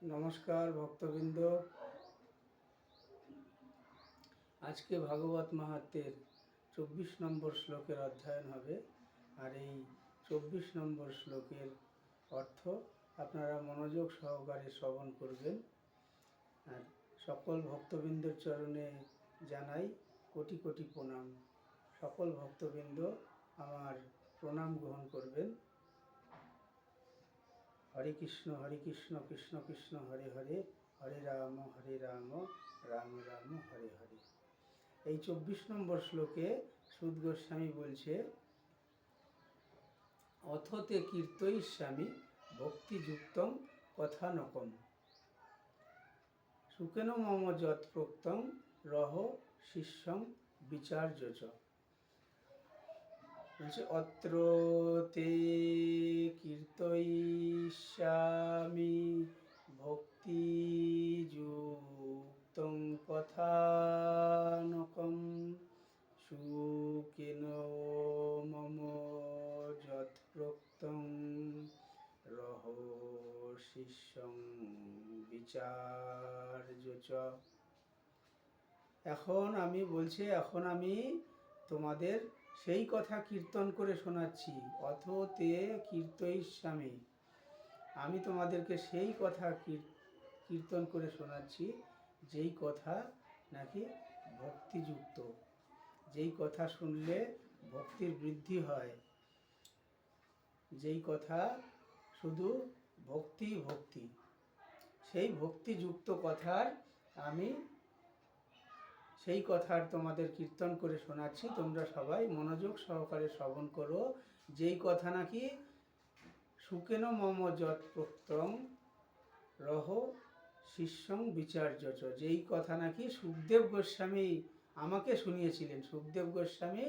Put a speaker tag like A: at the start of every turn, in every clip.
A: নমস্কার ভক্তবৃন্দ। আজকে ভাগবত মাহাত্ম্যের 24 নম্বর শ্লোকের অধ্যয়ন হবে। আর এই 24 নম্বর শ্লোকের অর্থ আপনারা মনোযোগ সহকারে শ্রবণ করবেন। আর সকল ভক্তবৃন্দের চরণে জানাই কোটি কোটি প্রণাম। সকল ভক্তবৃন্দ আমার প্রণাম গ্রহণ করবেন। হরে কৃষ্ণ কৃষ্ণ কৃষ্ণ হরে হরে, হরে রাম রাম রাম হরে হরে। এই 24 নম্বর শ্লোকে সুদ গোস্বামী বলছে, অথতে কীর্তয়িষ্যামি ভক্তিযুক্তং কথানকম সুকেন মম যৎ প্রোক্তং রহ শিষ্যং বিচার্য চ। বলছে, অত্র তে কীর্তয়িষ্যামি ভক্তিযুক্তং কথানকম সুকেন মম যৎ প্রোক্তং রহ শিষ্যং বিচার্য চ। এখন আমি তোমাদের সেই কথা কীর্তন করে শোনাচ্ছি। অথ তে কীর্তয়িষ্যামি, আমি তোমাদেরকে সেই কথা কীর্তন করে শোনাচ্ছি, যেই কথা নাকি ভক্তিযুক্ত, যেই কথা শুনলে ভক্তির বৃদ্ধি হয়, যেই কথা শুধু ভক্তি ভক্তি, সেই ভক্তিযুক্ত কথার আমি সেই কথার তোমাদের কীর্তন করে শোনাচ্ছি। তোমরা সবাই মনোযোগ সহকারে শ্রবণ করো। যেই কথা নাকি সুকেন মম যৎ প্রোক্তং রহ শিষ্যং বিচার্য চ, যেই কথা নাকি সুখদেব গোস্বামী আমাকে শুনিয়েছিলেন। সুখদেব গোস্বামী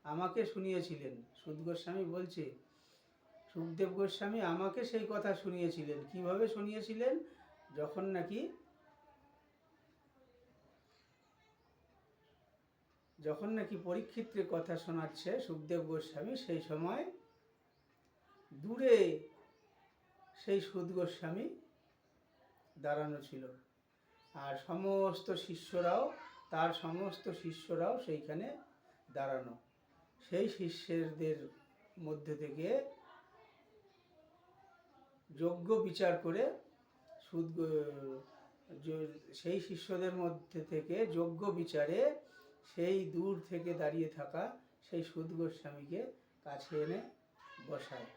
A: আমাকে শুনিয়েছিলেন। সুদ গোস্বামী বলছে, সুখদেব গোস্বামী আমাকে সেই কথা শুনিয়েছিলেন। কিভাবে শুনিয়েছিলেন? যখন নাকি পরীক্ষিতের কথা শোনাচ্ছে সুখদেব গোস্বামী, সেই সময় দূরে সেই সুদ গোস্বামী দাঁড়ানো ছিল। আর তার সমস্ত শিষ্যরাও সেইখানে দাঁড়ানো। সেই শিষ্যদের মধ্যে থেকে যোগ্য বিচার করে সেই শিষ্যদের মধ্যে থেকে যোগ্য বিচারে সেই দূর থেকে দাঁড়িয়ে থাকা সেই সুদ গোস্বামীকে কাছে এনে বসায়।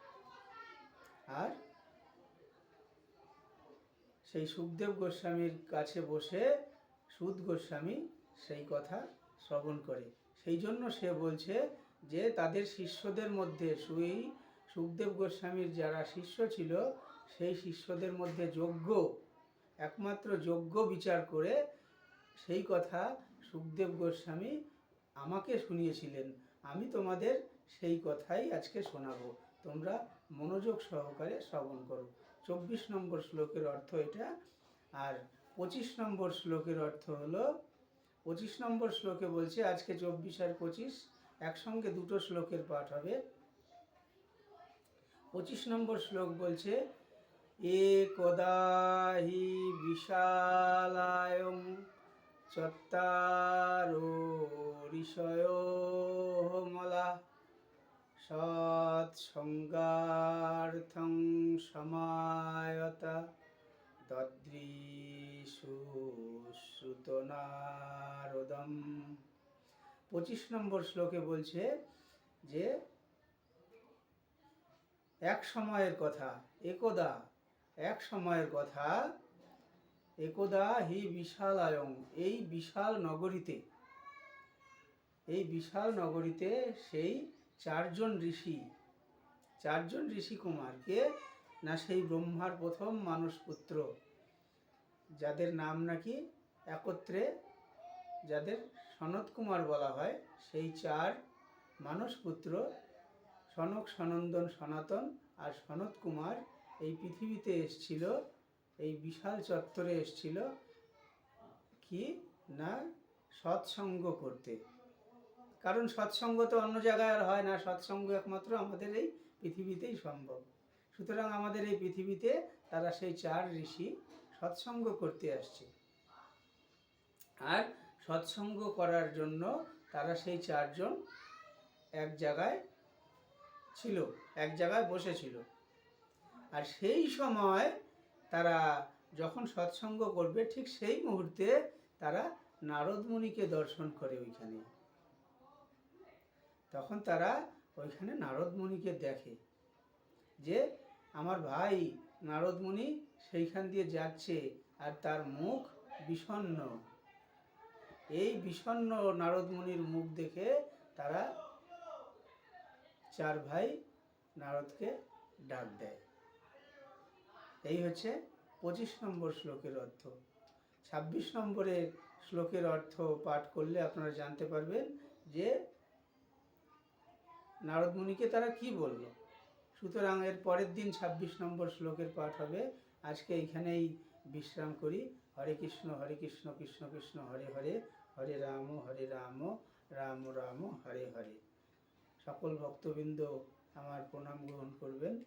A: আর সেই সুখদেব গোস্বামীর কাছে বসে সুদ গোস্বামী সেই কথা শ্রবণ করে। সেই জন্য সে বলছে যে তাদের শিষ্যদের মধ্যে সুখদেব গোস্বামীর যারা শিষ্য ছিল, সেই শিষ্যদের মধ্যে একমাত্র যোগ্য বিচার করে সেই কথা সুখদেব গোস্বামী আমাকে শুনিয়েছিলেন। আমি তোমাদের সেই কথাই আজকে শোনাবো। তোমরা মনোযোগ সহকারে শ্রবণ করো। 24 নম্বর শ্লোকের অর্থ এটা। আর 25 নম্বর শ্লোকের অর্থ হলো, 25 নম্বর শ্লোকে বলছে, আজকে 24 আর 25 একসঙ্গে দুটো শ্লোকের পাঠ হবে। 25 নম্বর শ্লোক বলছে, একদা হি বিশালায়ং চত্বারো ঋষয়ো মলা সৎসঙ্গার্থং সমায়তা দদৃশু শ্রুত নারদম। 25 নম্বর শ্লোকে বলছে যে এক সময়ের কথা, একদা হি বিশালায়ং, এই বিশাল নগরীতে সেই চারজন ঋষি কুমার, কে না সেই ব্রহ্মার প্রথম মানস পুত্র, যাদের নাম নাকি একত্রে যাদের সনত কুমার বলা হয়, সেই চার মানস পুত্র সনক, সনন্দন, সনাতন আর সনত কুমার এই পৃথিবীতে এসছিল, এই বিশাল চত্বরে এসছিল কি না সৎসঙ্গ করতে। কারণ সৎসঙ্গ তো অন্য জায়গায় আর হয় না, সৎসঙ্গ একমাত্র আমাদের এই পৃথিবীতেই সম্ভব। সুতরাং আমাদের এই পৃথিবীতে তারা সেই চার ঋষি সৎসঙ্গ করতে আসছে। আর সৎসঙ্গ করার জন্য তারা সেই চারজন এক জায়গায় ছিল, এক জায়গায় বসেছিল। আর সেই সময় তারা যখন সৎসঙ্গ করবে ঠিক সেই মুহূর্তে তারা নারদ মুনিকে দর্শন করে ওইখানে। তখন তারা ওইখানে নারদ মুনিকে দেখে যে আমার ভাই নারদ মুনি সেইখান দিয়ে যাচ্ছে আর তার মুখ বিষণ্ণ। এই বিষণ্ণ নারদ মুনির মুখ দেখে তারা চার ভাই নারদকে ডাক দেয়। এই হচ্ছে 25 নম্বর শ্লোকের অর্থ। 26 নম্বরের শ্লোকের অর্থ পাঠ করলে আপনারা জানতে পারবেন যে নারদ মুনিকে তারা কি বলল। সুতরাং এর পরের দিন 26 নম্বর শ্লোকের পাঠ হবে। আজকে এইখানেই বিশ্রাম করি। হরে কৃষ্ণ কৃষ্ণ কৃষ্ণ হরে হরে, হরে রাম রাম রাম হরে হরে। সকল ভক্তবৃন্দ আমার প্রণাম গ্রহণ করবেন।